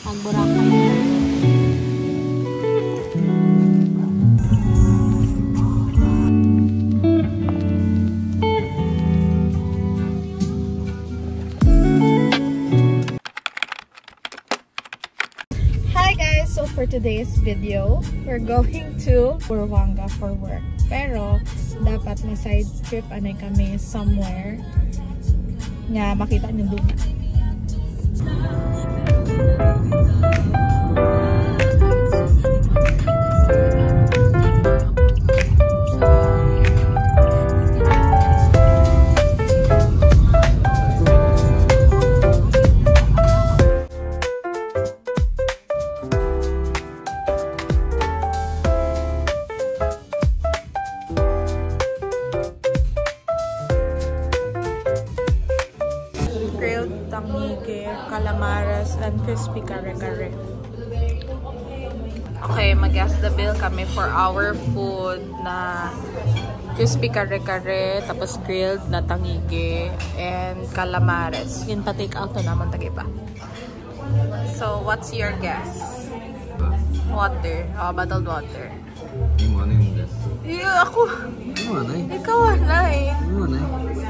Mag-Boracay. Hi guys! So for today's video, we're going to Buruanga for work. Pero dapat na side trip anay kami somewhere nga makita niyo doon. Grilled tangige, calamares, and crispy kare-kare. Okay, mag-gas the bill kami for our food na crispy kare-kare, tapos grilled na tangige, and calamares. Yun pa take out na naman tagi pa. So, what's your guess? Water. Oh, bottled water. Yeah, ako. Ikaw anay.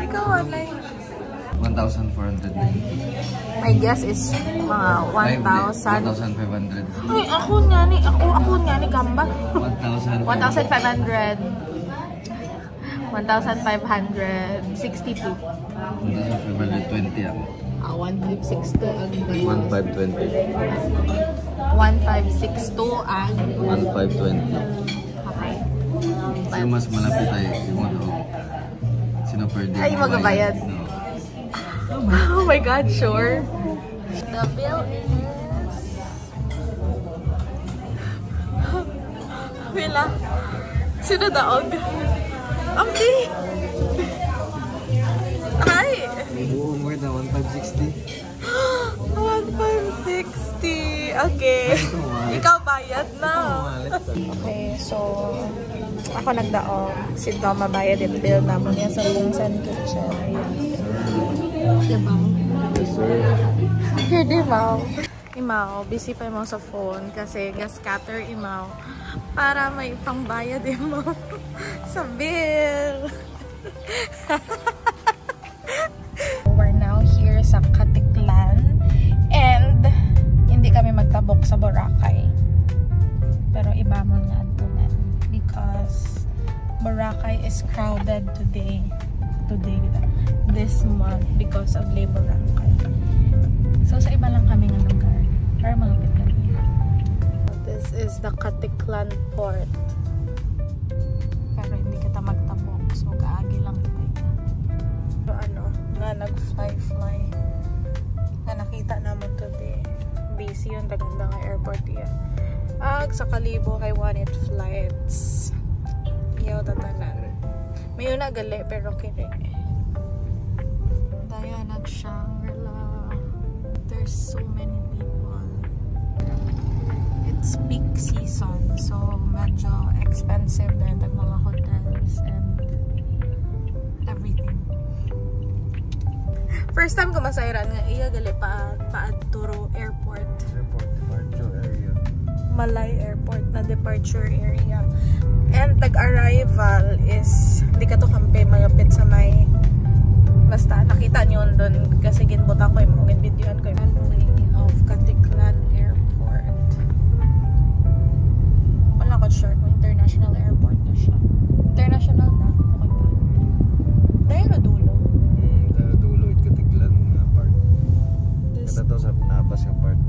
Ikaw anay. 1,490. My guess is mga 1,000. 1,500. Ay, ako nga ni gamba. 1,500. 1,562. 1,520 ako. 1,562 ang 1,520. 1,562 ang 1,520. okay. Sino mas malapit ay yung ano? Sino per day? Ay, magabayad. No. Oh my god, sure. The bill is... Wala. Sino daog? Okay. Hi. Oo, more than 1,560. 1,560. Okay. Ikaw bayad na. Okay, so ako nagdaog. Si Tom mabayad yung bill naman niya sa Lungsan Kitchen. Diba? Yes, sir. Here, diba? Imaw, busy pa mo sa phone kasi ga-scatter imaw para may pangbayad imaw sa bill. We're now here sa Katiklan and hindi kami magtabok sa Boracay. Pero iba mo nga doon because Boracay is crowded today this month because of Labor Rangkay. So sa iba lang kami ng lugar para malapit lang yan. This is the Katiklan Port. Pero hindi kita magtabok so kaagi lang kita. So ano, nga nag-fly na nakita naman today. Busy yung ganda nga airport yan. Sa Kalibo kay One-It Flights. Yaw datanan. May una gali pero kini. Diana Shangri-La. There's so many people. It's peak season so medyo expensive din ang mga hotels and everything. First time ko masayran nga iya gali pa Turo Airport. Departure area. Malay Airport na departure area. And tag-arrival is hindi ka to kampe malapit sa may basta nakita niyo doon kasi ginbuta ko yung mga videoan ko yung runway of Katiklan Airport. Wala ko sure kung international airport na siya. International na. Okay ba? Dahil na dulo. Dahil dulo it Katiklan nga part. Kata to sa nabas yung part.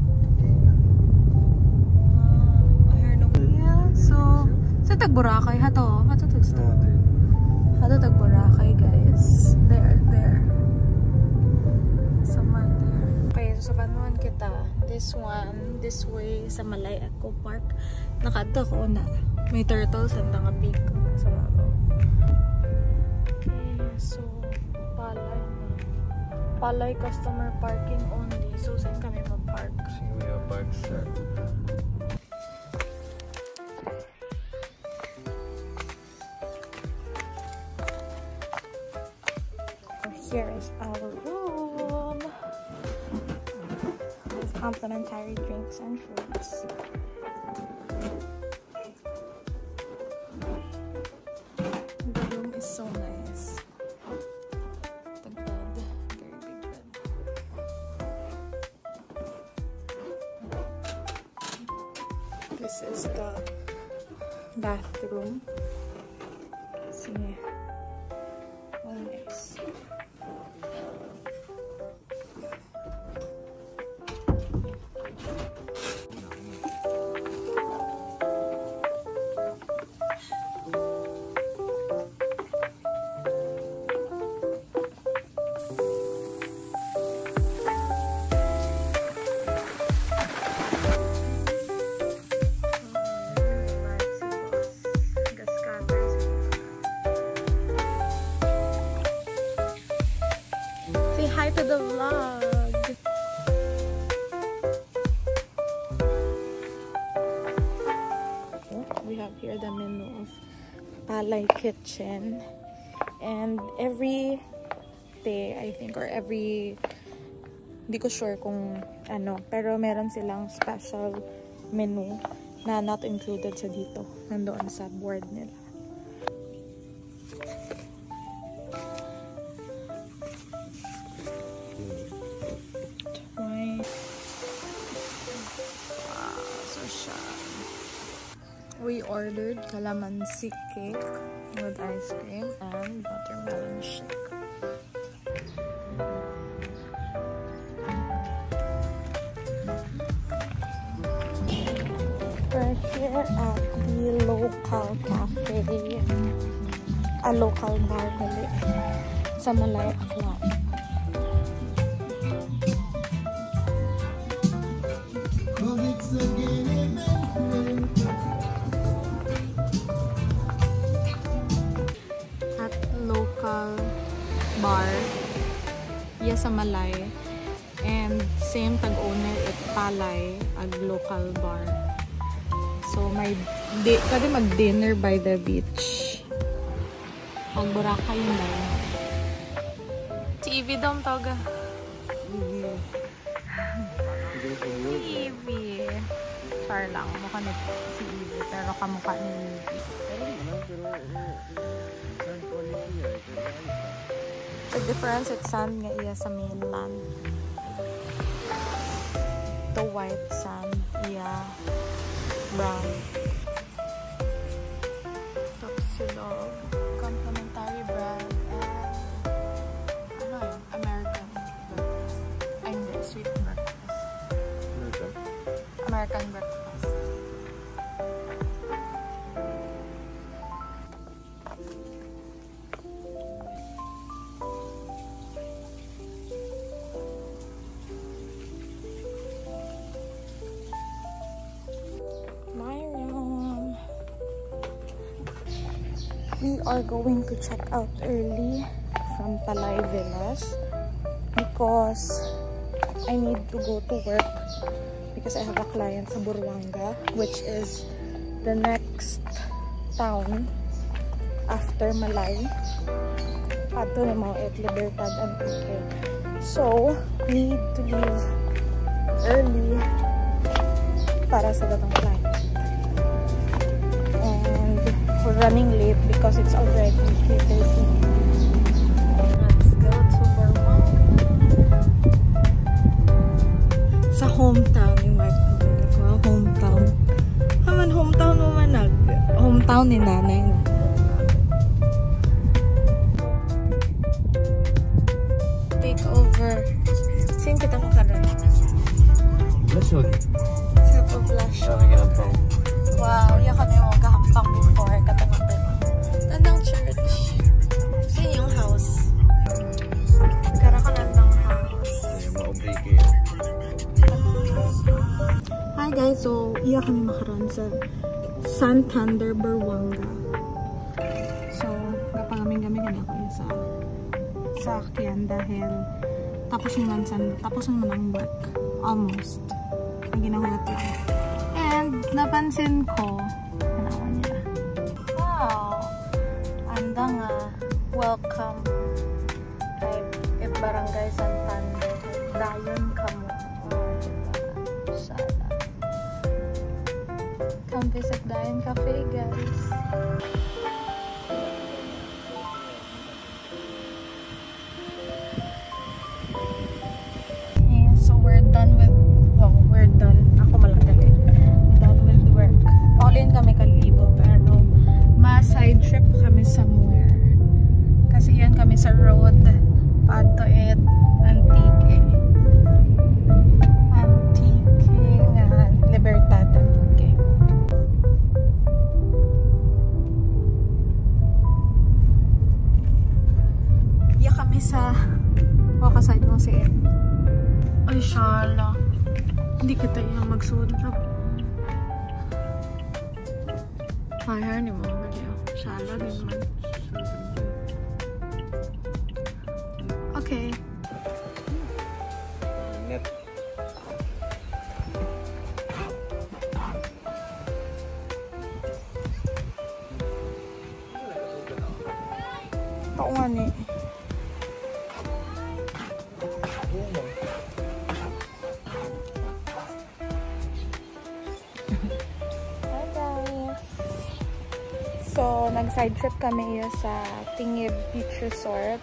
So, sa Tag-Boracay, hato Tag-Boracay guys. There. Somewhere there. Okay, so sa Banuan kita, this way sa Malay Eco Park. Nakadto ko na. May turtles and nga pig sa babaw. Okay, so Palay customer parking only. So, saan kami mag-park? Siguya Park, sir. Here is our room. complimentary drinks and fruits. The room is so nice. The bed, very big bed. This is the bathroom. See, oh nice. Hi to the vlog. We have here the menu of Palay Kitchen, and every day I think, or every, hindi ko sure kung ano, pero meron silang special menu na not included sa dito, nandoon sa board nila. We ordered calamansi cake with ice cream and watermelon shake. We're here at the local cafe, a local bar sa Malay Aklan. Bar, sa Malay, and same tag-owner at Palay, ag local bar. So may pwede mag-dinner by the beach. Pag Boracay yun na. Si Evie daw toga. Evie. Char lang, mukha na si Evie, pero kamukha ni Evie. The difference it's sand nga iya sa mainland. The white sand iya brown. Tapsilog, complimentary bread, and ano yun, American breakfast. Ay hindi, sweet breakfast. American breakfast. We are going to check out early from Palay Villas because I need to go to work because I have a client sa Buruanga, which is the next town after Malay. Ato na mo at Libertad and Pique. So, we need to leave early para sa datang client. We're running late because it's already 3:30. Let's go to Buruanga. Sa hometown yung hometown. Haman hometown mo man hometown ni nanay na. Take over. Saan kita makaroon? Blasyon. Sa Poblacion. Wow, yakan yung kahampang before katangapin. Tandang church. Saan yung house? Kara ka nandang house. Hi guys, so iya kami makaroon sa Santander, Buruanga. So, kapag-gaming-gaming kami ako yun sa Akyan dahil tapos naman ang work. Almost. Ang ginahulat lang. And napansin ko, hanawan nila. Wow! Anda nga. Welcome. Kay Barangay Santander. Dayon ka mo. come visit Dayan Cafe, guys. Okay, so we're done with, well, we're done. Ako malagay. Done with work. All-in kami kalibo, pero ma-side trip kami somewhere. Kasi yan kami sa road. Pato at Antique. Antique nga. Libertad Antique. Iya kami sa wakaside mo si Ed. Ay, shala. Hindi kita yung magsuot. Ay, hair ni mo. Shala din man. Okay. Net. Oo nga ni. Hi guys. So, nag-side trip kami sa Tingib Beach Resort.